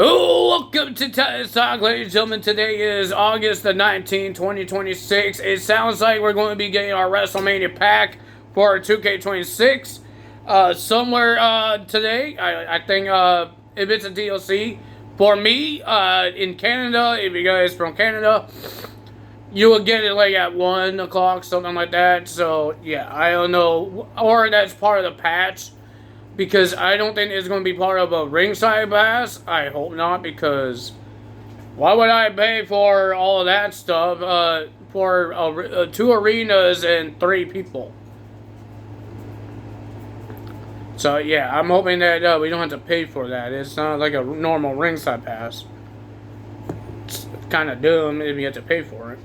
Oh, welcome to Titus Talk, ladies and gentlemen. Today is August the 19th, 2026. It sounds like we're going to be getting our WrestleMania pack for 2K26 somewhere today. I think if it's a DLC. For me, in Canada, if you guys from Canada, you will get it like at 1 o'clock, something like that. So, yeah, I don't know. Or that's part of the patch. Because I don't think it's going to be part of a ringside pass. I hope not, because why would I pay for all of that stuff for 2 arenas and 3 people? So yeah, I'm hoping that we don't have to pay for that. It's not like a normal ringside pass. It's kind of dumb if you have to pay for it.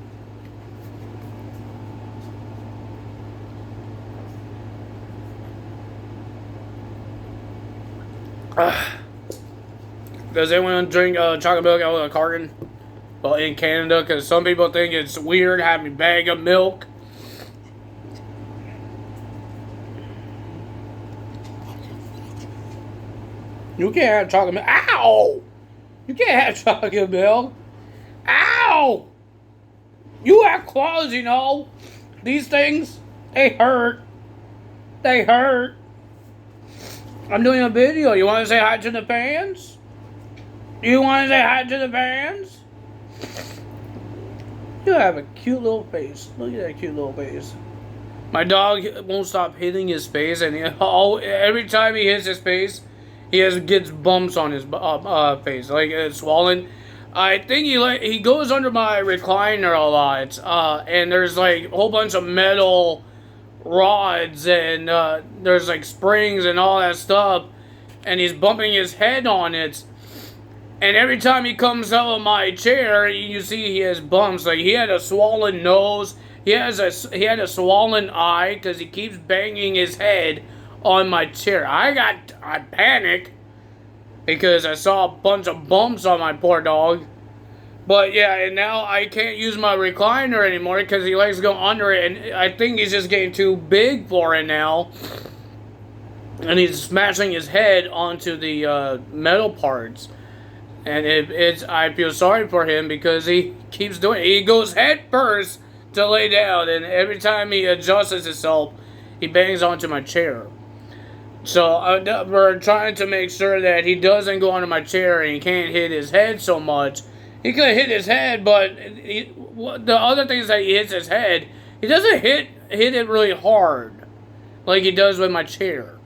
Does anyone drink chocolate milk out of a carton? Well, in Canada, because some people think it's weird having a bag of milk. You can't have chocolate milk. Ow! You can't have chocolate milk. Ow! You have claws, you know. These things, they hurt. They hurt. I'm doing a video. You want to say hi to the fans? You want to say hi to the fans? You have a cute little face. Look at that cute little face. My dog won't stop hitting his face, and every time he hits his face, gets bumps on his face, like it's swollen. I think he goes under my recliner a lot, and there's like a whole bunch of metal rods, and there's like springs and all that stuff, and he's bumping his head on it. And every time he comes out of my chair, you see he has bumps. Like he had a swollen nose, he had a swollen eye because he keeps banging his head on my chair. I panic because I saw a bunch of bumps on my poor dog. But yeah, and now I can't use my recliner anymore because he likes to go under it, and I think he's just getting too big for it now. And he's smashing his head onto the metal parts. And I feel sorry for him because he keeps doing it. He goes head first to lay down, and every time he adjusts himself, he bangs onto my chair. So we're trying to make sure that he doesn't go under my chair and he can't hit his head so much. He could hit his head, but the other things that he hits his head, he doesn't hit it really hard like he does with my chair.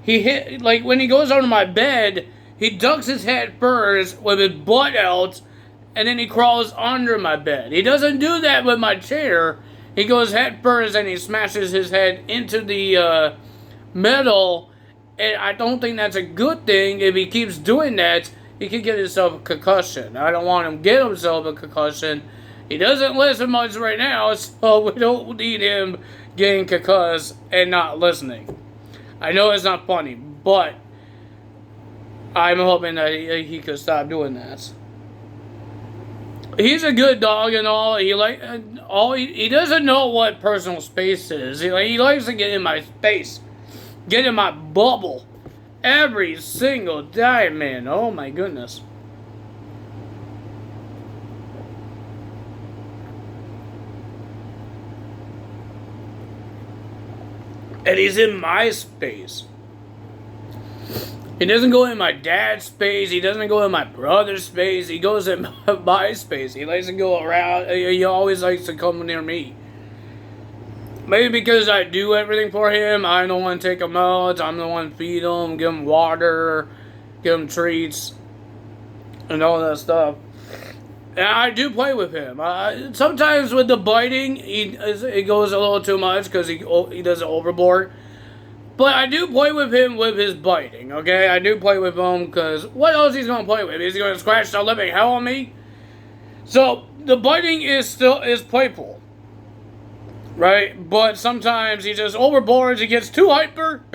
Like when he goes under my bed, he ducks his head first with his butt out, and then he crawls under my bed. He doesn't do that with my chair. He goes head first and he smashes his head into the metal, and I don't think that's a good thing. If he keeps doing that, he could get himself a concussion. I don't want him to get himself a concussion. He doesn't listen much right now, so we don't need him getting concussed and not listening. I know it's not funny, but I'm hoping that he could stop doing that. He's a good dog and all. He doesn't know what personal space is. He likes to get in my space, get in my bubble, every single time, man. Oh my goodness. And he's in my space. He doesn't go in my dad's space. He doesn't go in my brother's space. He goes in my space. He likes to go around. He always likes to come near me. Maybe because I do everything for him. I'm the one to take him out. I'm the one to feed him, give him water, give him treats, and all that stuff. And I do play with him. Sometimes with the biting, it goes a little too much because he does it overboard. But I do play with him with his biting, okay? I do play with him because what else he's going to play with? Is he going to scratch the living hell on me? So, the biting is playful, right? But sometimes he just overboards, he gets too hyper,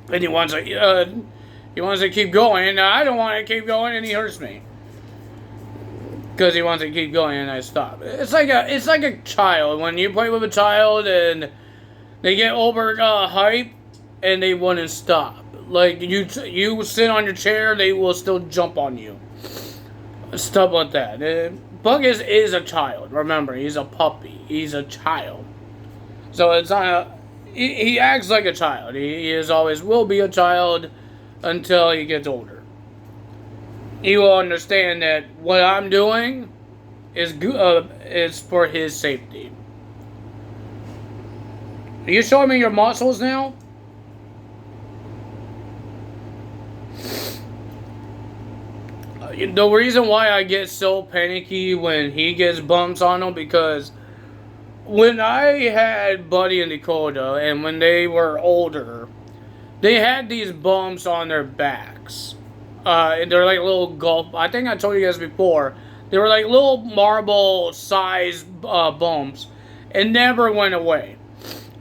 and he wants to keep going, and I don't want to keep going, and he hurts me. Because he wants to keep going, and I stop. It's like a child. When you play with a child, and they get over hype, and they want to stop. Like, you sit on your chair, they will still jump on you. stuff like that. Buck is a child. Remember, he's a puppy. He's a child. So it's not he acts like a child. He is always will be a child until he gets older. He will understand that what I'm doing is for his safety. Are you showing me your muscles now? The reason why I get so panicky when he gets bumps on him, because when I had Buddy and Dakota, and when they were older, they had these bumps on their backs. They're like little golf. I think I told you guys before. They were like little marble-sized bumps. It never went away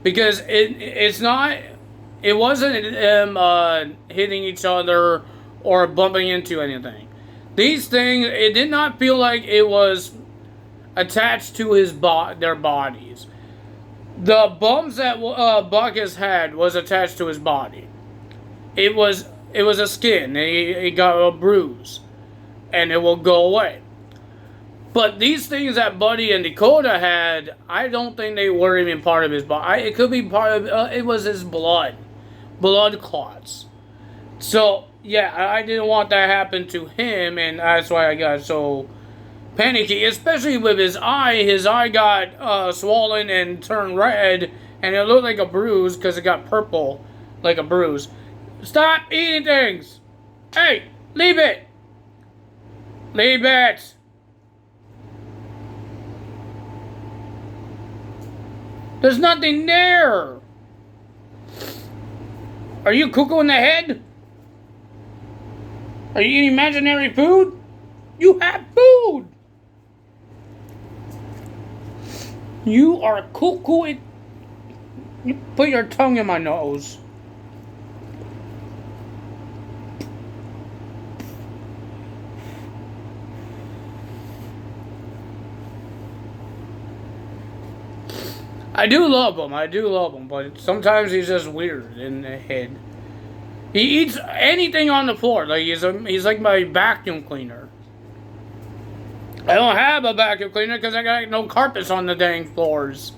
because it wasn't them hitting each other or bumping into anything. These things, it did not feel like it was attached to their bodies. The bumps that Buck has had was attached to his body. It was a skin. He got a bruise, and it will go away. But these things that Buddy and Dakota had, I don't think they were even part of his body. It could be part of it was his blood clots. So yeah, I didn't want that to happen to him, and that's why I got so panicky, especially with his eye. His eye got swollen and turned red, and it looked like a bruise because it got purple, like a bruise. Stop eating things! Hey, leave it! Leave it! There's nothing there! Are you cuckoo in the head? Are you eating imaginary food? You have food! You are cuckoo. You put your tongue in my nose. I do love him, but sometimes he's just weird in the head. He eats anything on the floor, like he's like my vacuum cleaner. I don't have a vacuum cleaner because I got no carpets on the dang floors.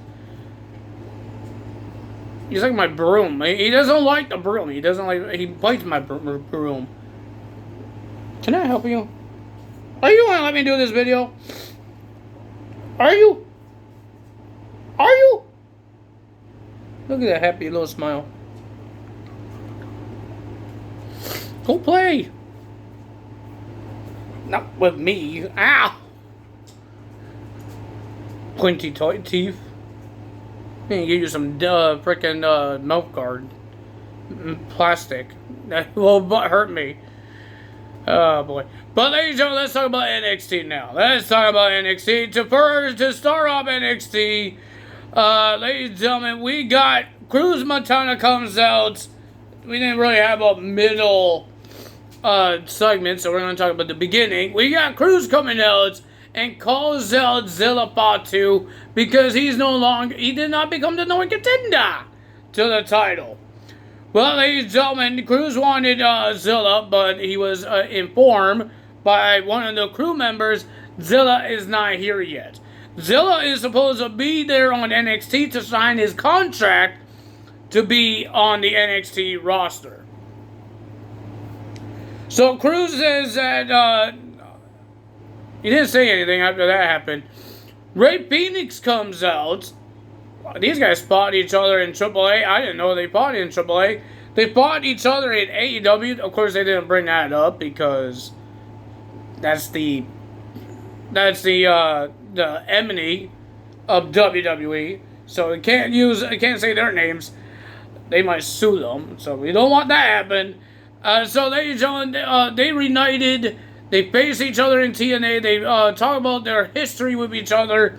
He's like my broom. He doesn't like the broom. He bites my broom. Can I help you? Are you gonna let me do this video? Are you? Are you? Look at that happy little smile. Go play. Not with me. Ow. Pointy teeth. I'm gonna give you some frickin' milk guard. Plastic. That will hurt me. Oh boy. But ladies and gentlemen, let's talk about NXT now. Let's talk about NXT. To start off NXT, ladies and gentlemen, we got Cruz Montana comes out. We didn't really have a middle segment, so we're going to talk about the beginning. We got Cruz coming out and calls out Zilla Fatu because he did not become the number one contender to the title. Well, ladies and gentlemen, Cruz wanted Zilla, but he was informed by one of the crew members, Zilla is not here yet. Zilla is supposed to be there on NXT to sign his contract to be on the NXT roster. So Cruz says that he didn't say anything after that happened. Ray Phoenix comes out. These guys fought each other in AAA. I didn't know they fought in AAA. They fought each other in AEW. Of course, they didn't bring that up because that's the enemy of WWE. So they can't say their names. They might sue them. So we don't want that to happen. So ladies and gentlemen, they reunited. They face each other in TNA. They talk about their history with each other.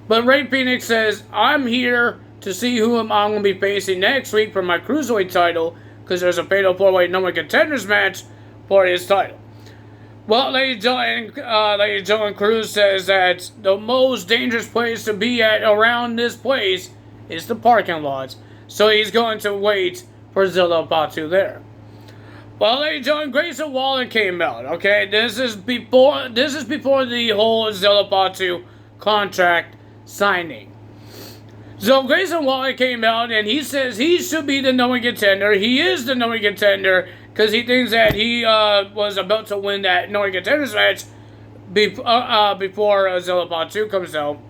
But Ray Phoenix says, I'm here to see who I'm going to be facing next week for my Cruiserweight title, because there's a Fatal 4-Way No One Contenders match for his title. Well, ladies and gentlemen, Cruz says that the most dangerous place to be at around this place is the parking lots. So he's going to wait for Zilla Fatu there. Well, ladies and gentlemen, Grayson Waller came out. Okay, this is before the whole Zilla Batu contract signing. So Grayson Waller came out and he says he should be the number one contender. He is the number one contender because he thinks that he was about to win that number one contenders match before Zilla Batu comes out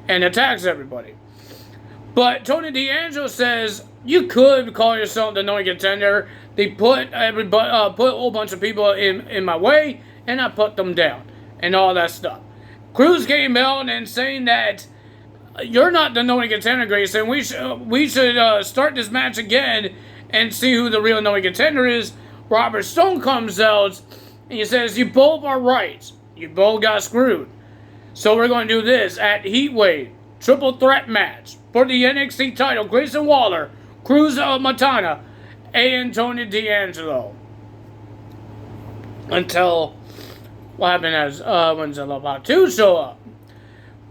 and attacks everybody. But Tony D'Angelo says you could call yourself the number one contender. They put put a whole bunch of people in my way, and I put them down, and all that stuff. Cruz came out and saying that you're not the number one contender, Grayson. We should start this match again and see who the real number one contender is. Robert Stone comes out and he says you both are right. You both got screwed. So we're going to do this at Heatwave triple threat match for the NXT title. Grayson Waller, Cruz Matana, and Tony D'Angelo. Until what happened as when Zilla Batu show up.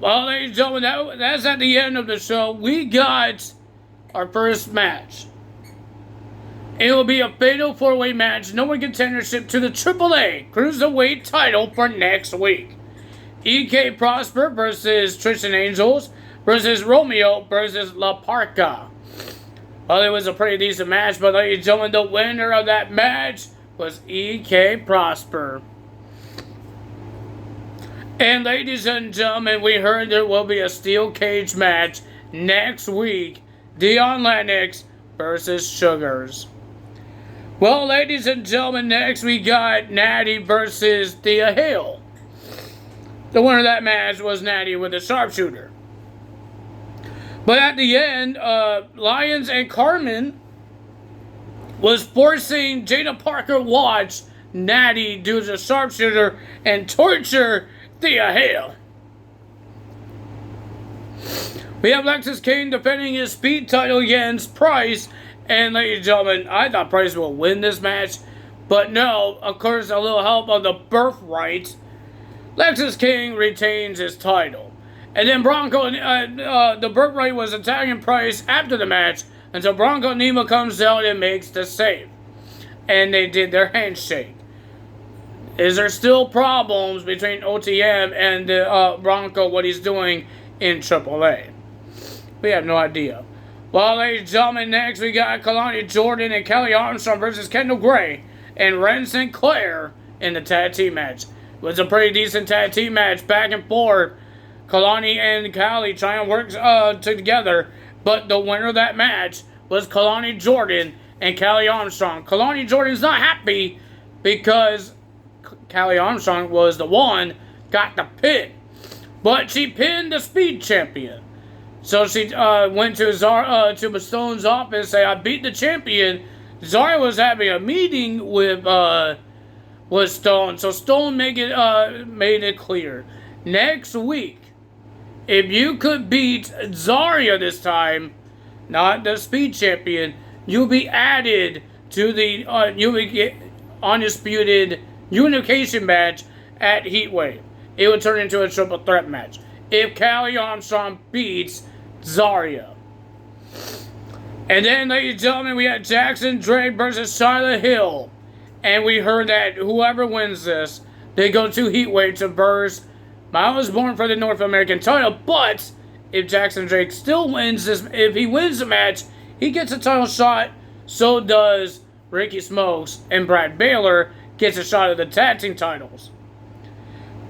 Well, ladies and gentlemen, that's at the end of the show. We got our first match. It will be a fatal four-way match, no one contendership to the AAA Cruiserweight title for next week. EK Prosper versus Tristan Angels versus Romeo versus La Parca. Well, it was a pretty decent match, but ladies and gentlemen, the winner of that match was EK Prosper. And ladies and gentlemen, we heard there will be a steel cage match next week. Dion Lennox versus Sugars. Well, ladies and gentlemen, next we got Natty versus Thea Hale. The winner of that match was Natty with a sharpshooter. But at the end, Lyons and Carmen was forcing Jada Parker watch Natty do the sharpshooter and torture Thea Hale. We have Lexis King defending his speed title against Price. And ladies and gentlemen, I thought Price will win this match. But no, of course, a little help of the birthright. Lexis King retains his title. And then Bronco, the birthright was attacking Price after the match until Bronco Nima comes out and makes the save. And they did their handshake. Is there still problems between OTM and Bronco, what he's doing in AAA? We have no idea. Well, ladies and gentlemen, next we got Kalani Jordan and Kelly Armstrong versus Kendall Gray and Ren Sinclair in the tag team match. It was a pretty decent tag team match, back and forth. Kalani and Kelly trying to work together, but the winner of that match was Kalani Jordan and Kelly Armstrong. Kalani Jordan's not happy because Kelly Armstrong was the one got the pin, but she pinned the Speed Champion. So she went to Stone's office and said, I beat the champion. Zarya was having a meeting with Stone. So Stone made it clear. Next week, if you could beat Zarya this time, not the Speed Champion, you'll be added to the you'll get undisputed unification match at Heatwave. It would turn into a triple threat match if Kelly Armstrong beats Zarya. And then, ladies and gentlemen, we had Jackson Drake versus Charlotte Hill. And we heard that whoever wins this, they go to Heatwave to verse Miles Bourne for the North American title. But if Jackson Drake still wins this, if he wins the match, he gets a title shot. So does Ricky Smokes, and Brad Baylor gets a shot at the tag team titles.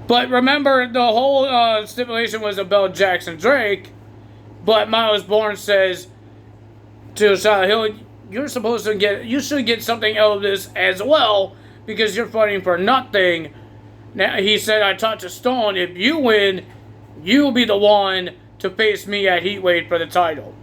But remember, the whole stipulation was about Jackson Drake. But Miles Bourne says to Charlotte Hill, you should get something out of this as well, because you're fighting for nothing. Now, he said, I talked to Stone, if you win, you'll be the one to face me at Heatwave for the title.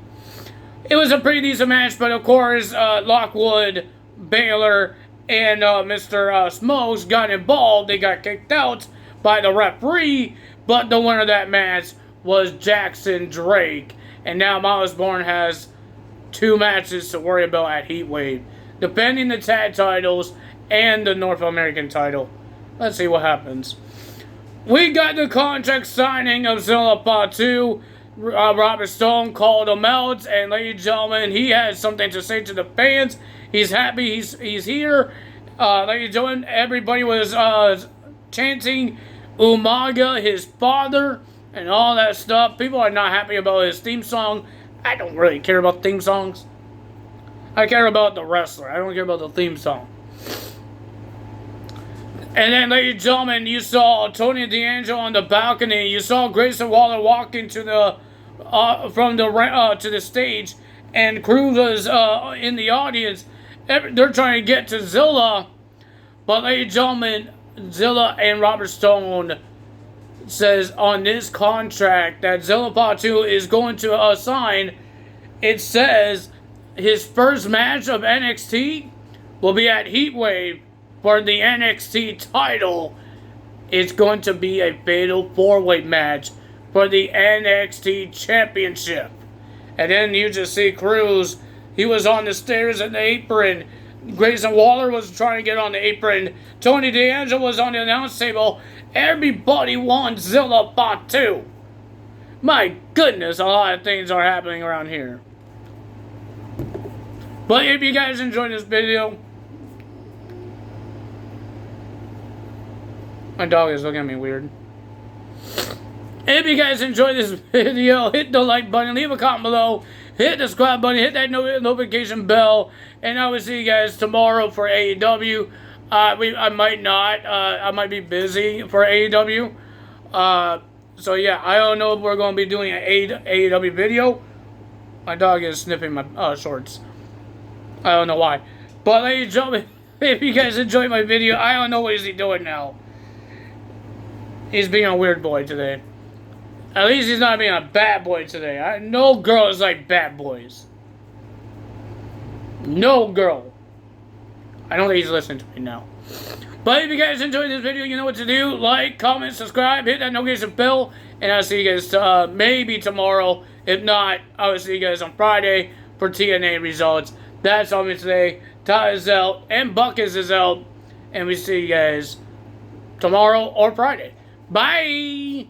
It was a pretty decent match, but of course, Lockwood, Baylor, and Mr. Smokes got involved. They got kicked out by the referee, but the winner of that match was Jackson Drake. And now Miles Bourne has 2 matches to worry about at Heatwave, defending the tag titles and the North American title. Let's see what happens. We got the contract signing of Zilla Batu. Robert Stone called him out, and ladies and gentlemen, he has something to say to the fans. He's happy he's here. Ladies and gentlemen, everybody was chanting Umaga, his father, and all that stuff. People are not happy about his theme song. I don't really care about theme songs. I care about the wrestler. I don't care about the theme song. And then, ladies and gentlemen, you saw Tony D'Angelo on the balcony. You saw Grayson Waller walk into the to the stage, and Cruz was in the audience. They're trying to get to Zilla, but ladies and gentlemen, Zilla and Robert Stone says on this contract that Zilla Patu is going to sign. It says his first match of NXT will be at Heatwave for the NXT title. It's going to be a fatal 4-way match for the NXT Championship. And then you just see Cruz. He was on the stairs in the apron. Grayson Waller was trying to get on the apron. Tony D'Angelo was on the announce table. Everybody wants Zilla Patu. My goodness, a lot of things are happening around here. But if you guys enjoyed this video, my dog is looking at me weird. If you guys enjoyed this video, hit the like button, leave a comment below, hit the subscribe button, hit that notification bell, and I will see you guys tomorrow for AEW. I might not. I might be busy for AEW. So yeah, I don't know if we're going to be doing an AEW video. My dog is sniffing my shorts. I don't know why. But ladies and gentlemen, if you guys enjoyed my video, I don't know what he's doing now. He's being a weird boy today. At least he's not being a bad boy today. No girl is like bad boys. No girl. I don't think he's listening to me now. But if you guys enjoyed this video, you know what to do. Like, comment, subscribe, hit that notification bell. And I'll see you guys maybe tomorrow. If not, I will see you guys on Friday for TNA results. That's all me today. Todd is out and Buckets is out. And we see you guys tomorrow or Friday. Bye!